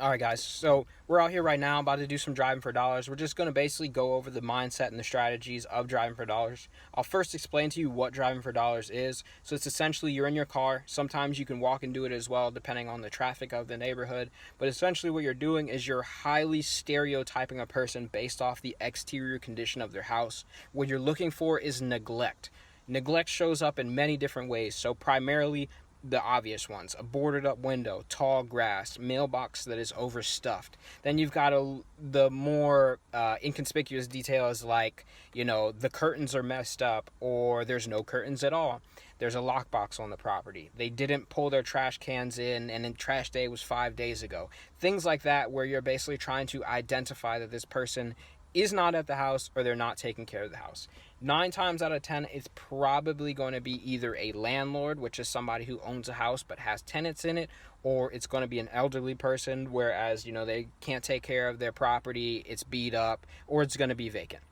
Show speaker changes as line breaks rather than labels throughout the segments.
Alright guys, so we're out here right now about to do some driving for dollars. We're just going to basically go over the mindset and the strategies of driving for dollars. I'll first explain to you what driving for dollars is. So it's essentially you're in your car. Sometimes you can walk and do it as well depending on the traffic of the neighborhood. But essentially what you're doing is you're highly stereotyping a person based off the exterior condition of their house. What you're looking for is neglect. Neglect shows up in many different ways. So primarily the obvious ones: a boarded up window, tall grass, mailbox that is overstuffed. Then you've got the more inconspicuous details like, the curtains are messed up or there's no curtains at all. There's a lockbox on the property. They didn't pull their trash cans in and then trash day was 5 days ago. Things like that where you're basically trying to identify that this person is not at the house or they're not taking care of the house. 9 times out of 10, it's probably going to be either a landlord, which is somebody who owns a house but has tenants in it, or it's going to be an elderly person, whereas, they can't take care of their property, it's beat up, or it's going to be vacant.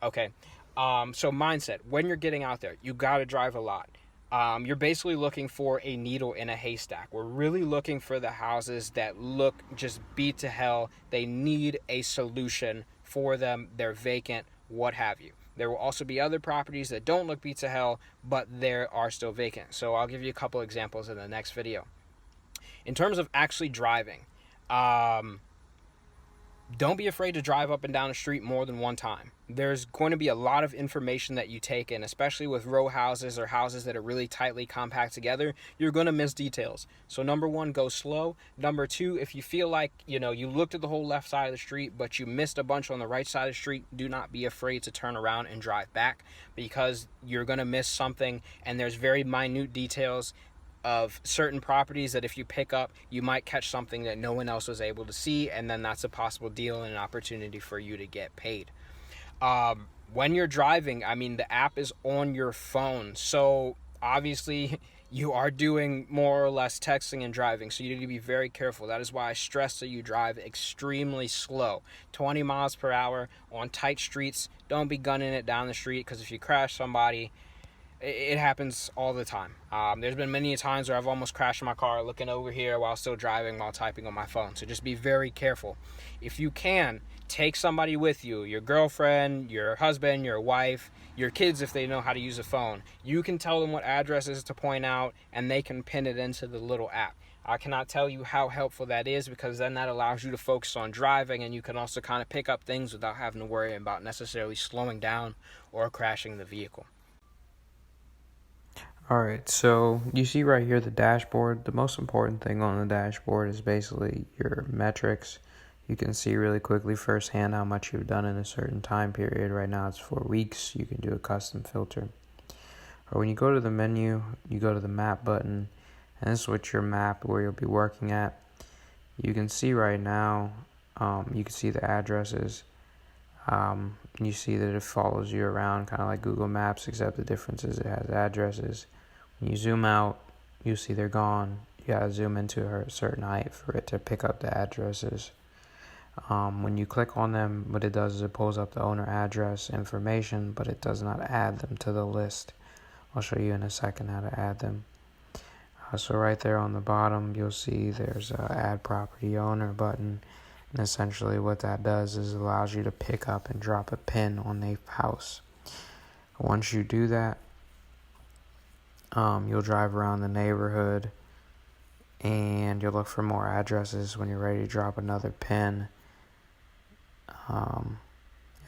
Okay, so mindset. When you're getting out there, you got to drive a lot. You're basically looking for a needle in a haystack. We're really looking for the houses that look just beat to hell. They need a solution for them. They're vacant, what have you. There will also be other properties that don't look beat to hell, but they are still vacant. So I'll give you a couple examples in the next video. In terms of actually driving, don't be afraid to drive up and down the street more than one time. There's going to be a lot of information that you take in, especially with row houses or houses that are really tightly compact together. You're going to miss details. So number one, go slow. Number two, if you feel like, you looked at the whole left side of the street, but you missed a bunch on the right side of the street, do not be afraid to turn around and drive back, because you're going to miss something, and there's very minute details of certain properties that if you pick up, you might catch something that no one else was able to see, and then that's a possible deal and an opportunity for you to get paid. When you're driving, the app is on your phone, so obviously you are doing more or less texting and driving, so you need to be very careful. That is why I stress that you drive extremely slow, 20 miles per hour on tight streets. Don't be gunning it down the street, because if you crash somebody, it happens all the time. There's been many times where I've almost crashed my car looking over here while still driving, while typing on my phone. So just be very careful. If you can, take somebody with you, your girlfriend, your husband, your wife, your kids if they know how to use a phone. You can tell them what addresses to point out, and they can pin it into the little app. I cannot tell you how helpful that is, because then that allows you to focus on driving, and you can also kind of pick up things without having to worry about necessarily slowing down or crashing the vehicle.
Alright, so you see right here the dashboard. The most important thing on the dashboard is basically your metrics. You can see really quickly firsthand how much you've done in a certain time period. Right now it's 4 weeks. You can do a custom filter. Or when you go to the menu, you go to the map button, and this is what your map where you'll be working at. You can see right now, you can see the addresses. You see that it follows you around kind of like Google Maps, except the difference is it has addresses. When you zoom out, you see they're gone. You gotta zoom into a certain height for it to pick up the addresses. When you click on them, what it does is it pulls up the owner address information, but it does not add them to the list. I'll show you in a second how to add them. So right there on the bottom, you'll see there's a add property owner button. And essentially what that does is allows you to pick up and drop a pin on a house. Once you do that, you'll drive around the neighborhood and you'll look for more addresses when you're ready to drop another pin. In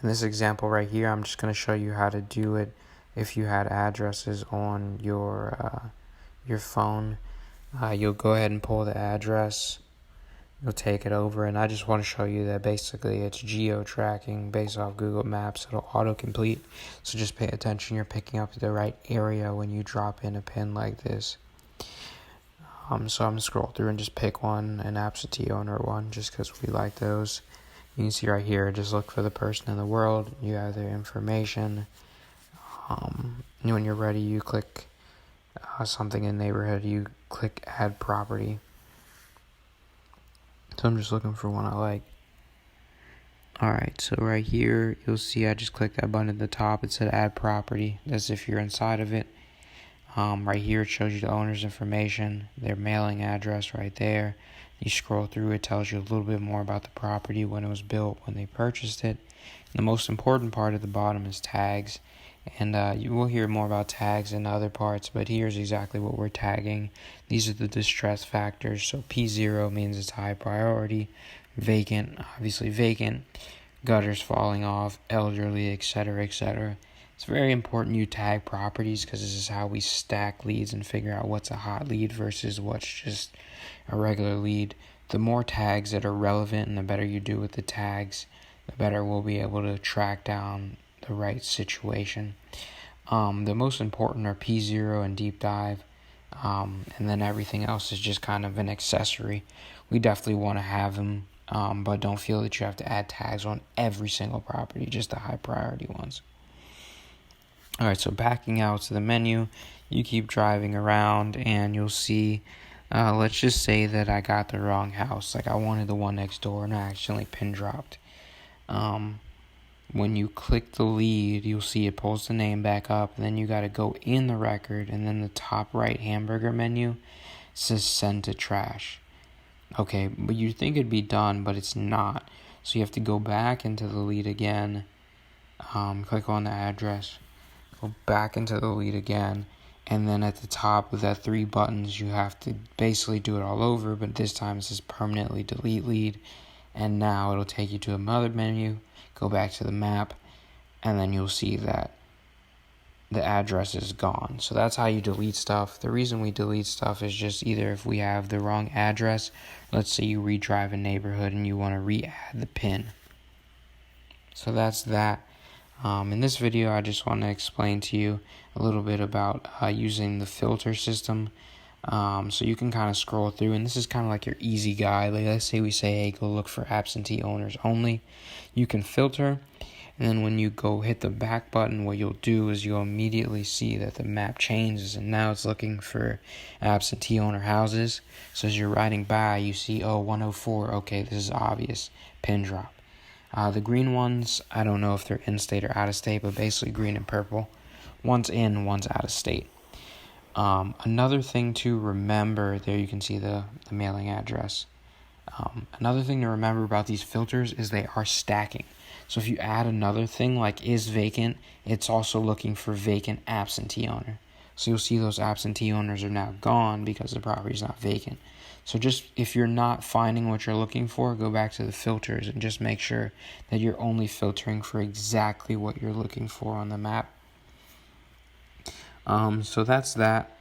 this example right here, I'm just going to show you how to do it if you had addresses on your phone. You'll go ahead and pull the address. You'll take it over, and I just want to show you that basically it's geo-tracking based off Google Maps. It'll autocomplete, so just pay attention you're picking up the right area when you drop in a pin like this. So I'm going to scroll through and just pick one, an absentee owner one, just because we like those. You can see right here, just look for the person in the world. You have their information. And when you're ready, you click something in the neighborhood. You click add property. So I'm just looking for one I like. Alright, so right here, you'll see I just clicked that button at the top. It said add property. That's if you're inside of it. Right here, it shows you the owner's information, their mailing address right there. You scroll through, it tells you a little bit more about the property, when it was built, when they purchased it. And the most important part at the bottom is tags. And you will hear more about tags in other parts, but here's exactly what we're tagging. These are the distress factors. So P0 means it's high priority, vacant, obviously vacant, gutters falling off, elderly, etc., etc. It's very important you tag properties because this is how we stack leads and figure out what's a hot lead versus what's just a regular lead. The more tags that are relevant and the better you do with the tags, the better we'll be able to track down the right situation. The most important are P0 and deep dive, and then everything else is just kind of an accessory. We definitely want to have them, but don't feel that you have to add tags on every single property, just the high priority ones. Alright, so backing out to the menu, you keep driving around and you'll see, let's just say that I got the wrong house, like I wanted the one next door and I accidentally pin dropped. When you click the lead, you'll see it pulls the name back up, and then you got to go in the record, and then the top right hamburger menu says send to trash. Okay, but you think it'd be done, but it's not. So you have to go back into the lead again, click on the address, go back into the lead again, and then at the top of that 3 buttons, you have to basically do it all over, but this time it says permanently delete lead, and now it'll take you to another menu. Go back to the map, and then you'll see that the address is gone. So that's how you delete stuff. The reason we delete stuff is just either if we have the wrong address, let's say you redrive a neighborhood and you want to re-add the pin. So that's that. In this video, I just want to explain to you a little bit about using the filter system. So you can kind of scroll through, and this is kind of like your easy guide. Like let's say we say, hey, go look for absentee owners only. You can filter, and then when you go hit the back button, what you'll do is you'll immediately see that the map changes, and now it's looking for absentee owner houses. So as you're riding by, you see, 104, okay, this is obvious, pin drop. The green ones, I don't know if they're in-state or out-of-state, but basically green and purple. One's in, one's out-of-state. Another thing to remember, there you can see the mailing address. Another thing to remember about these filters is they are stacking. So if you add another thing like is vacant, it's also looking for vacant absentee owner. So you'll see those absentee owners are now gone because the property is not vacant. So just if you're not finding what you're looking for, go back to the filters and just make sure that you're only filtering for exactly what you're looking for on the map. So that's that.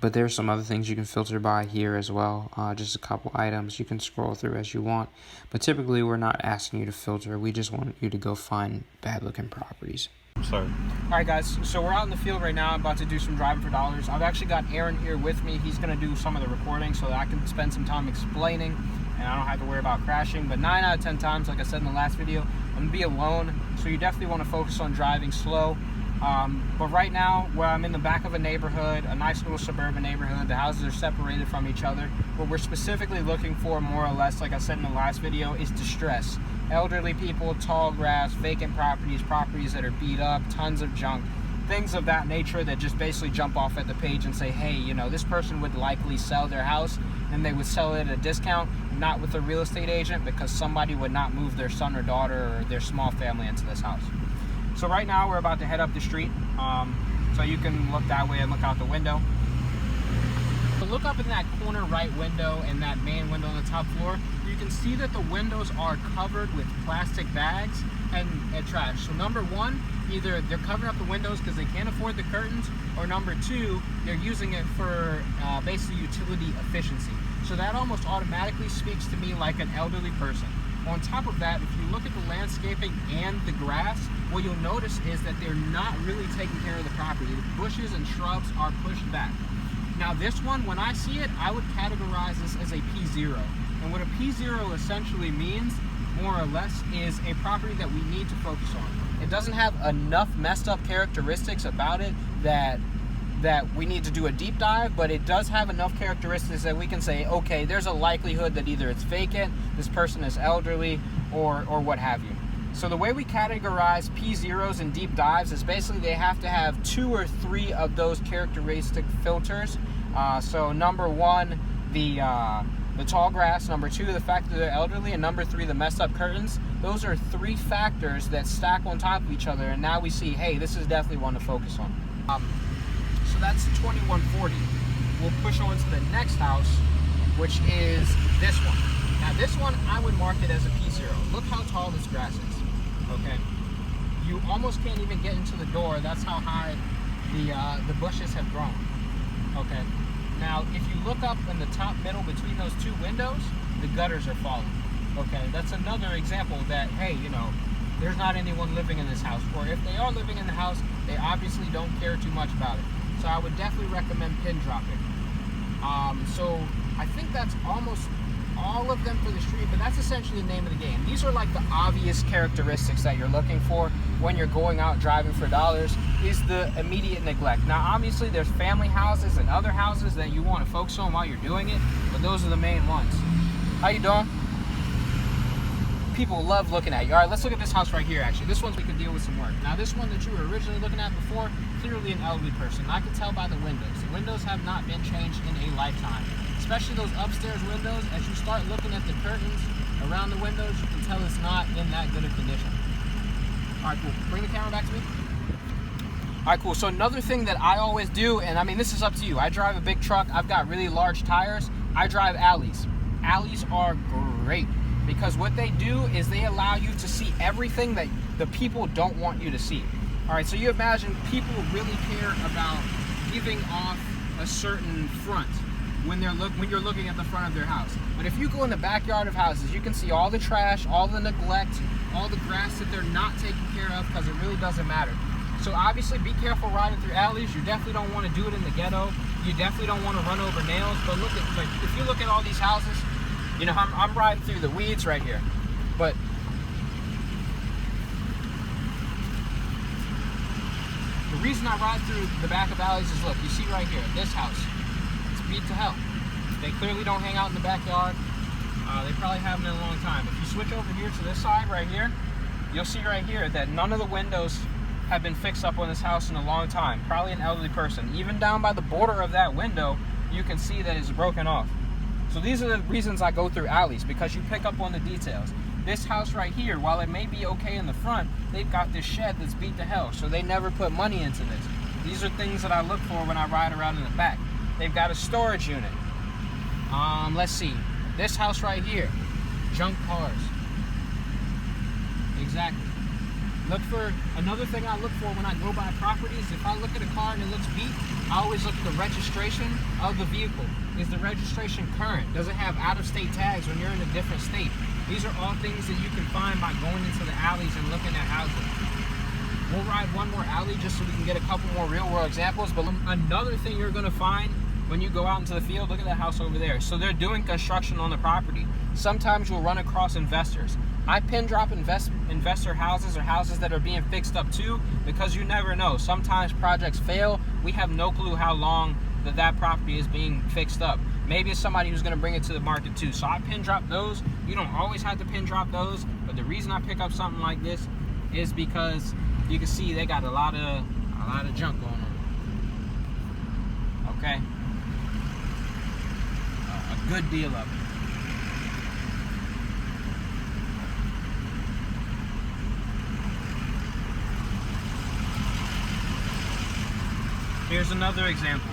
But there's some other things you can filter by here as well. Just a couple items you can scroll through as you want. But typically we're not asking you to filter. We just want you to go find bad looking properties.
Sorry. Alright guys, so we're out in the field right now. I'm about to do some driving for dollars. I've actually got Aaron here with me. He's going to do some of the recording so that I can spend some time explaining and I don't have to worry about crashing. But 9 out of 10 times, like I said in the last video, I'm going to be alone. So you definitely want to focus on driving slow. But right now, where I'm in the back of a neighborhood, a nice little suburban neighborhood, the houses are separated from each other. What we're specifically looking for, more or less, like I said in the last video, is distress. Elderly people, tall grass, vacant properties, properties that are beat up, tons of junk, things of that nature that just basically jump off at the page and say, hey, you know, this person would likely sell their house and they would sell it at a discount, not with a real estate agent, because somebody would not move their son or daughter or their small family into this house. So right now we're about to head up the street, so you can look that way and look out the window. So look up in that corner right window and that main window on the top floor. You can see that the windows are covered with plastic bags and trash. So number one, either they're covering up the windows because they can't afford the curtains, or number two, they're using it for basically utility efficiency. So that almost automatically speaks to me like an elderly person. On top of that, if you look at the landscaping and the grass, what you'll notice is that they're not really taking care of the property. The bushes and shrubs are pushed back. Now this one, when I see it, I would categorize this as a P0. And what a P0 essentially means, more or less, is a property that we need to focus on. It doesn't have enough messed up characteristics about it that we need to do a deep dive, but it does have enough characteristics that we can say, okay, there's a likelihood that either it's vacant, this person is elderly, or what have you. So the way we categorize P0s and deep dives is basically they have to have 2 or 3 of those characteristic filters. So number one, the the tall grass, number 2, the fact that they're elderly, and number 3, the messed up curtains. Those are 3 factors that stack on top of each other, and now we see, hey, this is definitely one to focus on. So that's 2140. We'll push on to the next house, which is this one. Now this one, I would mark it as a P0. Look how tall this grass is, okay? You almost can't even get into the door. That's how high the bushes have grown, okay? Now, if you look up in the top middle between those 2 windows, the gutters are falling, okay? That's another example that, hey, you know, there's not anyone living in this house. Or if they are living in the house, they obviously don't care too much about it. So I would definitely recommend pin dropping. So I think that's almost all of them for the street, but that's essentially the name of the game. These are like the obvious characteristics that you're looking for when you're going out driving for dollars, is the immediate neglect. Now obviously there's family houses and other houses that you want to focus on while you're doing it, but those are the main ones. How you doing? People love looking at you. All right, let's look at this house right here, actually. This one we could deal with some work. Now this one that you were originally looking at before, clearly an elderly person. I can tell by the windows. The windows have not been changed in a lifetime. Especially those upstairs windows, as you start looking at the curtains around the windows, you can tell it's not in that good a condition. All right, cool. Bring the camera back to me. All right, cool. So another thing that I always do, and I mean, this is up to you. I drive a big truck. I've got really large tires. I drive alleys. Alleys are great because what they do is they allow you to see everything that the people don't want you to see. All right, so you imagine people really care about giving off a certain front when you're looking at the front of their house. But if you go in the backyard of houses, you can see all the trash, all the neglect, all the grass that they're not taking care of because it really doesn't matter. So obviously be careful riding through alleys. You definitely don't want to do it in the ghetto. You definitely don't want to run over nails. But look at, like, if you look at all these houses, you know, I'm riding through the weeds right here. But the reason I ride through the back of alleys is, look, you see right here, this house, it's beat to hell. They clearly don't hang out in the backyard. They probably haven't in a long time. If you switch over here to this side right here, you'll see right here that none of the windows have been fixed up on this house in a long time. Probably an elderly person. Even down by the border of that window, you can see that it's broken off. So these are the reasons I go through alleys, because you pick up on the details. This house right here, while it may be okay in the front, they've got this shed that's beat to hell, so they never put money into this. These are things that I look for when I ride around in the back. They've got a storage unit. Let's see. This house right here, junk cars. Exactly. Look for, another thing I look for when I go buy properties, if I look at a car and it looks beat, I always look at the registration of the vehicle. Is the registration current? Does it have out-of-state tags when you're in a different state? These are all things that you can find by going into the alleys and looking at houses. We'll ride one more alley just so we can get a couple more real-world examples. But another thing you're going to find when you go out into the field, look at that house over there. So they're doing construction on the property. Sometimes you'll run across investors. I pin drop investor houses or houses that are being fixed up too, because you never know. Sometimes projects fail. We have no clue how long that property is being fixed up. Maybe it's somebody who's going to bring it to the market too. So I pin drop those. You don't always have to pin drop those, but the reason I pick up something like this is because you can see they got a lot of junk going on. Okay, a good deal of it. Here's another example.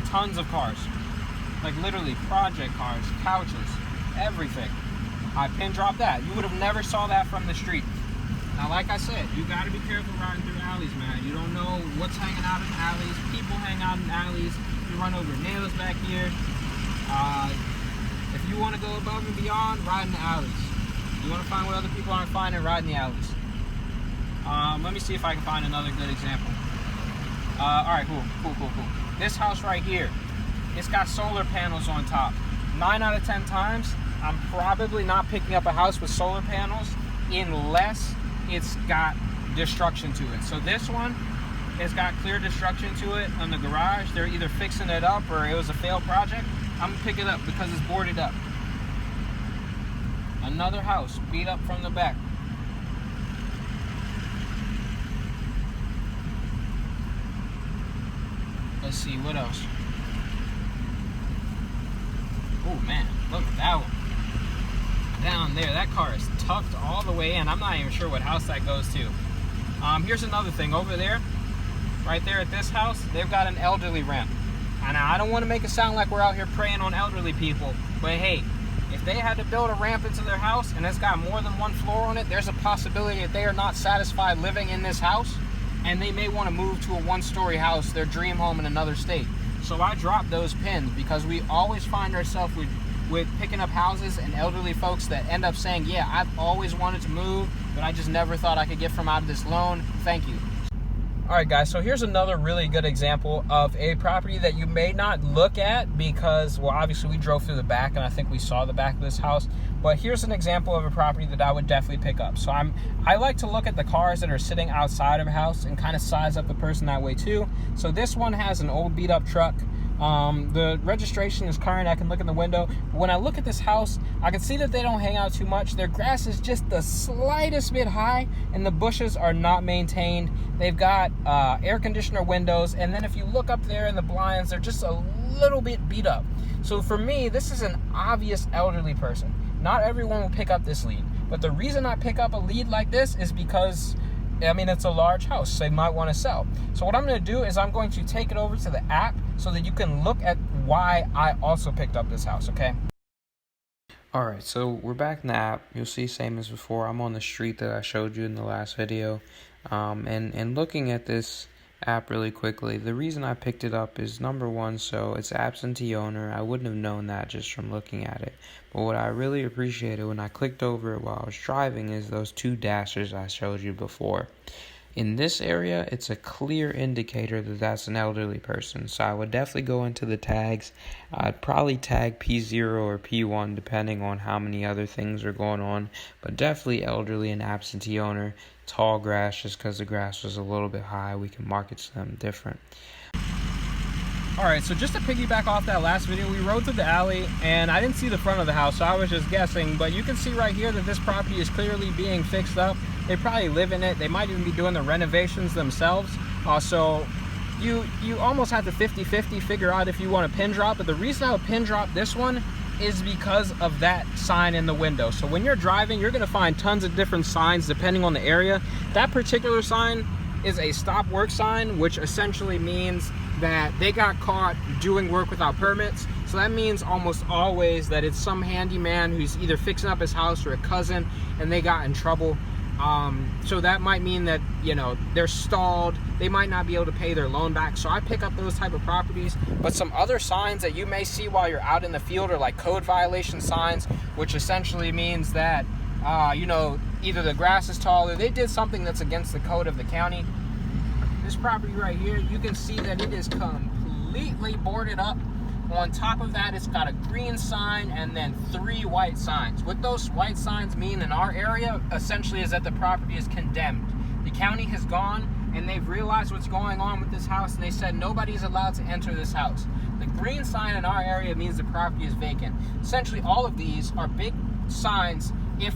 Tons of cars. Like literally project cars, couches, everything. I pin drop that. You would have never saw that from the street. Now, like I said, you got to be careful riding through alleys, man. You don't know what's hanging out in alleys. People hang out in alleys. You run over nails back here. If you want to go above and beyond, ride in the alleys. You want to find what other people aren't finding, ride in the alleys. Let me see if I can find another good example. Alright, cool. This house right here, it's got solar panels on top. 9 out of 10 times, I'm probably not picking up a house with solar panels unless it's got destruction to it. So this one has got clear destruction to it on the garage. They're either fixing it up or it was a failed project. I'm gonna pick it up because it's boarded up. Another house, beat up from the back. Let's see, what else? Oh man, look at that one. Down there, that car is tucked all the way in. I'm not even sure what house that goes to. Here's another thing. Over there, right there at this house, they've got an elderly ramp. And I don't want to make it sound like we're out here preying on elderly people, but hey, if they had to build a ramp into their house and it's got more than one floor on it, there's a possibility that they are not satisfied living in this house and they may want to move to a one-story house, their dream home in another state. So I dropped those pins because we always find ourselves with picking up houses and elderly folks that end up saying, yeah, I've always wanted to move, but I just never thought I could get from out of this loan. Thank you. All right, guys, so here's another really good example of a property that you may not look at because, well, obviously we drove through the back and I think we saw the back of this house, but here's an example of a property that I would definitely pick up. So I like to look at the cars that are sitting outside of a house and kind of size up the person that way too. So this one has an old beat up truck. The registration is current. I can look in the window, but when I look at this house, I can see that they don't hang out too much. Their grass is just the slightest bit high and the bushes are not maintained. They've got air conditioner windows, and then if you look up there in the blinds, they're just a little bit beat up. So for me, this is an obvious elderly person. Not everyone will pick up this lead, but the reason I pick up a lead like this is because, I mean, it's a large house, so they might want to sell. So what I'm going to do is I'm going to take it over to the app so that you can look at why I also picked up this house, okay?
Alright, so we're back in the app. You'll see same as before. I'm on the street that I showed you in the last video. And looking at this app really quickly, the reason I picked it up is number one, so it's absentee owner. I wouldn't have known that just from looking at it. But what I really appreciated when I clicked over it while I was driving is those two dashers I showed you before. In this area, it's a clear indicator that that's an elderly person. So I would definitely go into the tags. I'd probably tag P0 or P1 depending on how many other things are going on. But definitely elderly and absentee owner. Tall grass, just because the grass was a little bit high. We can market to them different.
Alright, so just to piggyback off that last video, we rode through the alley and I didn't see the front of the house, so I was just guessing, but you can see right here that this property is clearly being fixed up. They probably live in it. They might even be doing the renovations themselves. So you almost have to 50-50 figure out if you want to pin drop, but the reason I would pin drop this one is because of that sign in the window. So when you're driving, you're going to find tons of different signs depending on the area. That particular sign is a stop work sign, which essentially means that they got caught doing work without permits. So that means almost always that it's some handyman who's either fixing up his house or a cousin and they got in trouble. So that might mean that, you know, they're stalled, they might not be able to pay their loan back. So I pick up those type of properties. But some other signs that you may see while you're out in the field are like code violation signs, which essentially means that you know, either the grass is tall or they did something that's against the code of the county. This property right here, you can see that it is completely boarded up. On top of that, it's got a green sign and then 3 white signs. What those white signs mean in our area essentially is that the property is condemned. The county has gone and they've realized what's going on with this house and they said nobody's allowed to enter this house. The green sign in our area means the property is vacant. Essentially all of these are big signs. If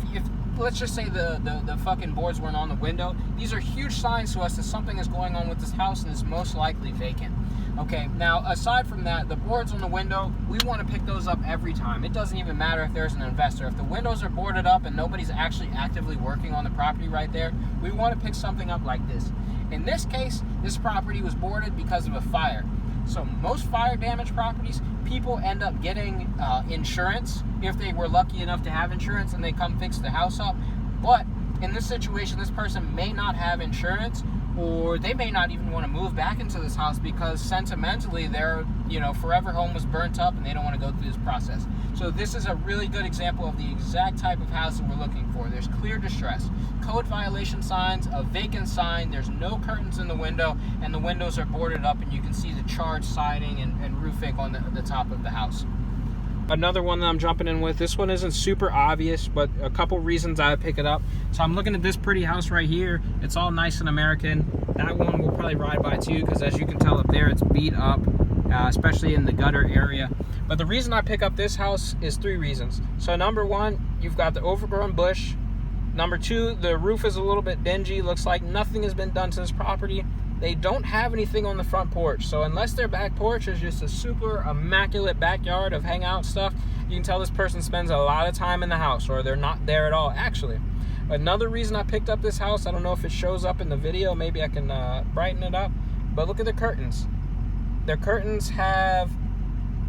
let's just say the fucking boards weren't on the window, these are huge signs to us that something is going on with this house and it's most likely vacant. Okay, now aside from that, the boards on the window, we want to pick those up every time. It doesn't even matter if there's an investor. If the windows are boarded up and nobody's actually actively working on the property right there, we want to pick something up like this. In this case, this property was boarded because of a fire. So most fire damage properties, people end up getting insurance if they were lucky enough to have insurance and they come fix the house up. But in this situation, this person may not have insurance, or they may not even want to move back into this house because sentimentally their, you know, forever home was burnt up and they don't want to go through this process. So this is a really good example of the exact type of house that we're looking for. There's clear distress, code violation signs, a vacant sign, there's no curtains in the window, and the windows are boarded up and you can see the charred siding and roofing on the top of the house. Another one that I'm jumping in with, this one isn't super obvious, but a couple reasons I pick it up. So I'm looking at this pretty house right here. It's all nice and American. That one we'll probably ride by too, because as you can tell up there, it's beat up, especially in the gutter area. But the reason I pick up this house is 3 reasons. So number 1, you've got the overgrown bush. Number 2, the roof is a little bit dingy. Looks like nothing has been done to this property. They don't have anything on the front porch. So unless their back porch is just a super immaculate backyard of hangout stuff, You can tell this person spends a lot of time in the house, or they're not there at all. Actually, another reason I picked up this house, I don't know if it shows up in the video, maybe I can brighten it up, but look at the curtains. Their curtains have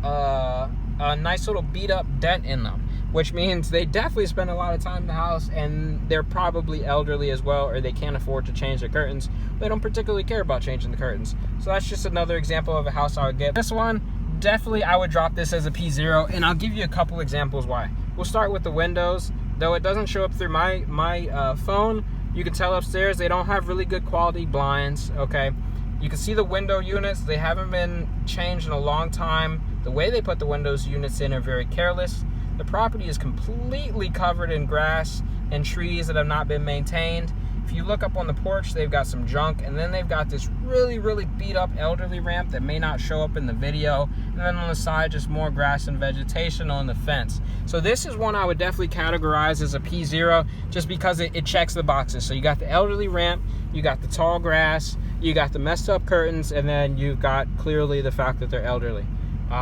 a nice little beat up dent in them, which means they definitely spend a lot of time in the house, and they're probably elderly as well, or they can't afford to change their curtains. They don't particularly care about changing the curtains. So that's just another example of a house I would get. This one, definitely I would drop this as a P0, and I'll give you a couple examples why. We'll start with the windows. Though it doesn't show up through my phone, you can tell upstairs they don't have really good quality blinds, okay? You can see the window units, they haven't been changed in a long time. The way they put the windows units in are very careless. The property is completely covered in grass and trees that have not been maintained. If you look up on the porch, they've got some junk, and then they've got this really, really beat up elderly ramp that may not show up in the video. And then on the side, just more grass and vegetation on the fence. So this is one I would definitely categorize as a P0, just because it checks the boxes. So you got the elderly ramp, you got the tall grass, you got the messed up curtains, and then you've got clearly the fact that they're elderly.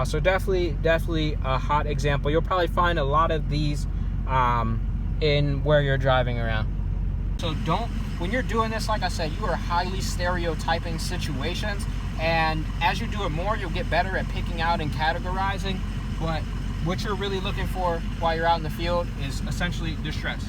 So definitely a hot example. You'll probably find a lot of these in where you're driving around. So when you're doing this, like I said, you are highly stereotyping situations, and as you do it more, you'll get better at picking out and categorizing. But what you're really looking for while you're out in the field is essentially distress.